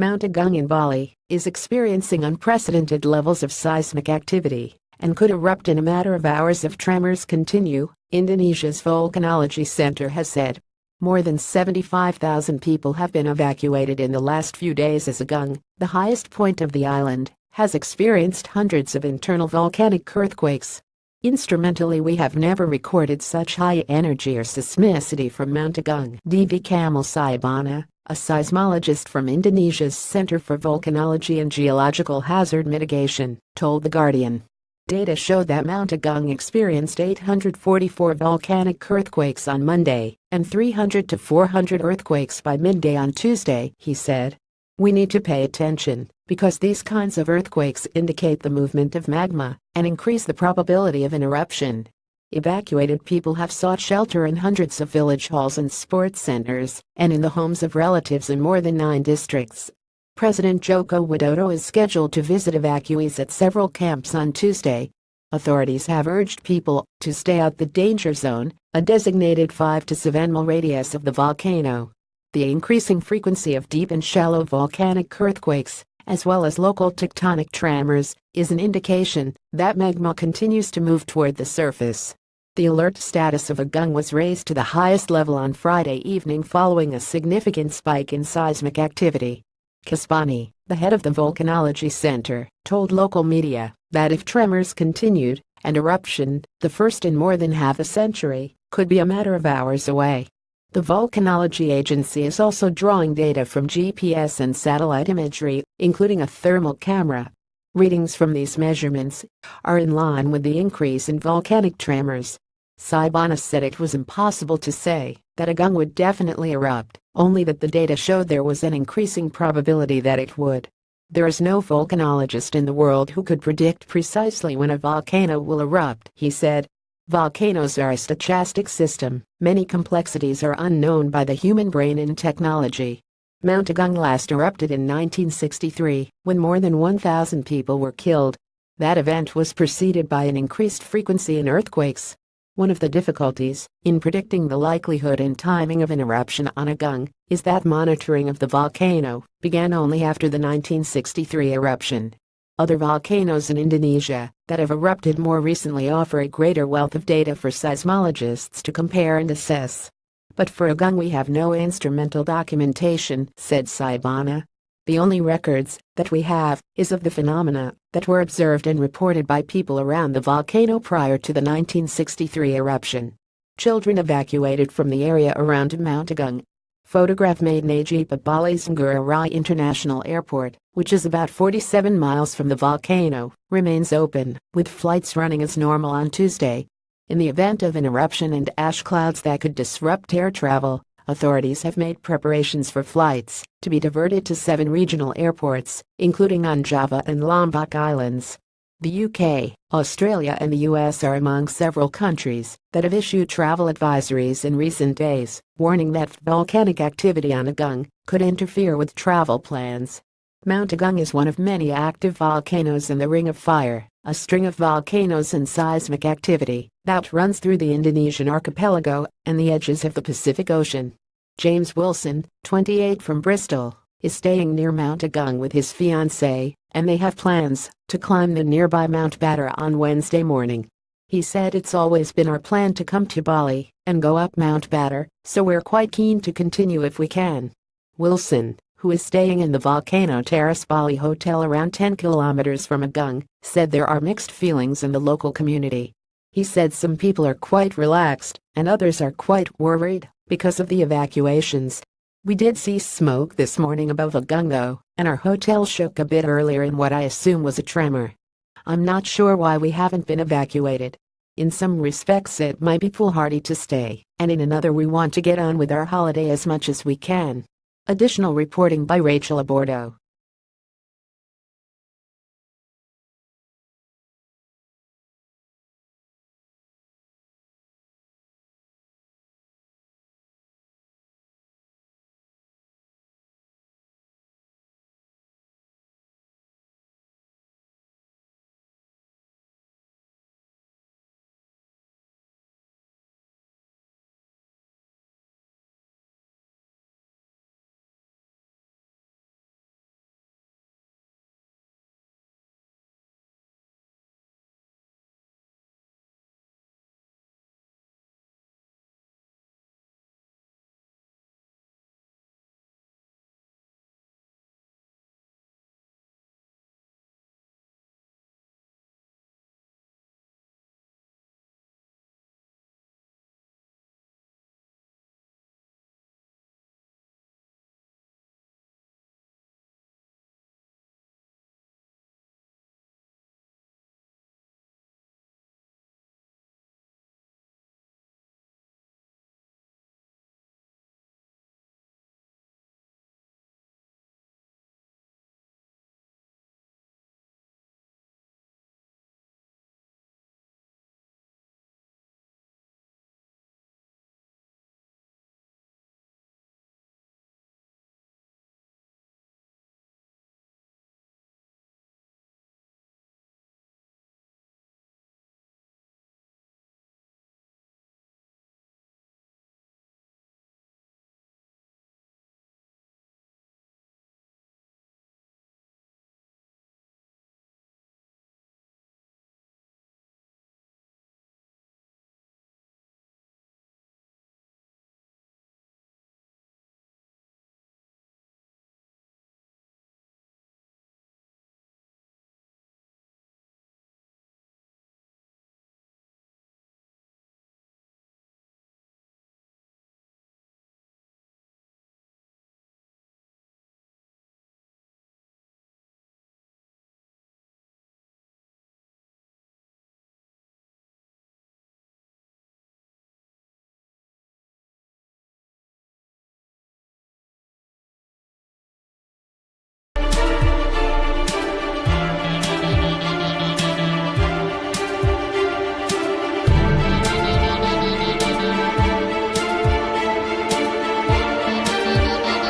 Mount Agung in Bali is experiencing unprecedented levels of seismic activity and could erupt in a matter of hours if tremors continue, Indonesia's volcanology center has said. More than 75,000 people have been evacuated in the last few days as Agung, the highest point of the island, has experienced hundreds of internal volcanic earthquakes. Instrumentally, we have never recorded such high energy or seismicity from Mount Agung. D.V. Kamal Saibana, a seismologist from Indonesia's Center for Volcanology and Geological Hazard Mitigation, told The Guardian. Data showed that Mount Agung experienced 844 volcanic earthquakes on Monday and 300 to 400 earthquakes by midday on Tuesday, he said. We need to pay attention because these kinds of earthquakes indicate the movement of magma and increase the probability of an eruption. Evacuated people have sought shelter in hundreds of village halls and sports centers and in the homes of relatives in more than 9 districts. President Joko Widodo is scheduled to visit evacuees at several camps on Tuesday. Authorities have urged people to stay out the danger zone, a designated 5 to 7 mile radius of the volcano. The increasing frequency of deep and shallow volcanic earthquakes, as well as local tectonic tremors, is an indication that magma continues to move toward the surface. The alert status of Agung was raised to the highest level on Friday evening following a significant spike in seismic activity. Kaspani, the head of the Volcanology Center, told local media that if tremors continued, an eruption, the first in more than half a century, could be a matter of hours away. The Volcanology Agency is also drawing data from GPS and satellite imagery, including a thermal camera. Readings from these measurements are in line with the increase in volcanic tremors. Saibana said it was impossible to say that Agung would definitely erupt, only that the data showed there was an increasing probability that it would. There is no volcanologist in the world who could predict precisely when a volcano will erupt, he said. Volcanoes are a stochastic system. Many complexities are unknown by the human brain and technology. Mount Agung last erupted in 1963, when more than 1,000 people were killed. That event was preceded by an increased frequency in earthquakes. One of the difficulties in predicting the likelihood and timing of an eruption on Agung is that monitoring of the volcano began only after the 1963 eruption. Other volcanoes in Indonesia that have erupted more recently offer a greater wealth of data for seismologists to compare and assess. But for Agung we have no instrumental documentation, said Saibana. The only records that we have is of the phenomena that were observed and reported by people around the volcano prior to the 1963 eruption. Children evacuated from the area around Mount Agung. Photograph made Najib at Bali's Ngurah Rai International Airport, which is about 47 miles from the volcano, remains open, with flights running as normal on Tuesday. In the event of an eruption and ash clouds that could disrupt air travel, authorities have made preparations for flights to be diverted to 7 regional airports, including on Java and Lombok Islands. The UK, Australia and the US are among several countries that have issued travel advisories in recent days, warning that volcanic activity on Agung could interfere with travel plans. Mount Agung is one of many active volcanoes in the Ring of Fire, a string of volcanoes and seismic activity that runs through the Indonesian archipelago and the edges of the Pacific Ocean. James Wilson, 28 from Bristol, is staying near Mount Agung with his fiancée, and they have plans to climb the nearby Mount Batur on Wednesday morning. He said it's always been our plan to come to Bali and go up Mount Batur, so we're quite keen to continue if we can. Wilson, who is staying in the Volcano Terrace Bali Hotel around 10 kilometers from Agung, said there are mixed feelings in the local community. He said some people are quite relaxed and others are quite worried because of the evacuations. We did see smoke this morning above Agung though, and our hotel shook a bit earlier in what I assume was a tremor. I'm not sure why we haven't been evacuated. In some respects it might be foolhardy to stay, and in another we want to get on with our holiday as much as we can. Additional reporting by Rachel Abordo.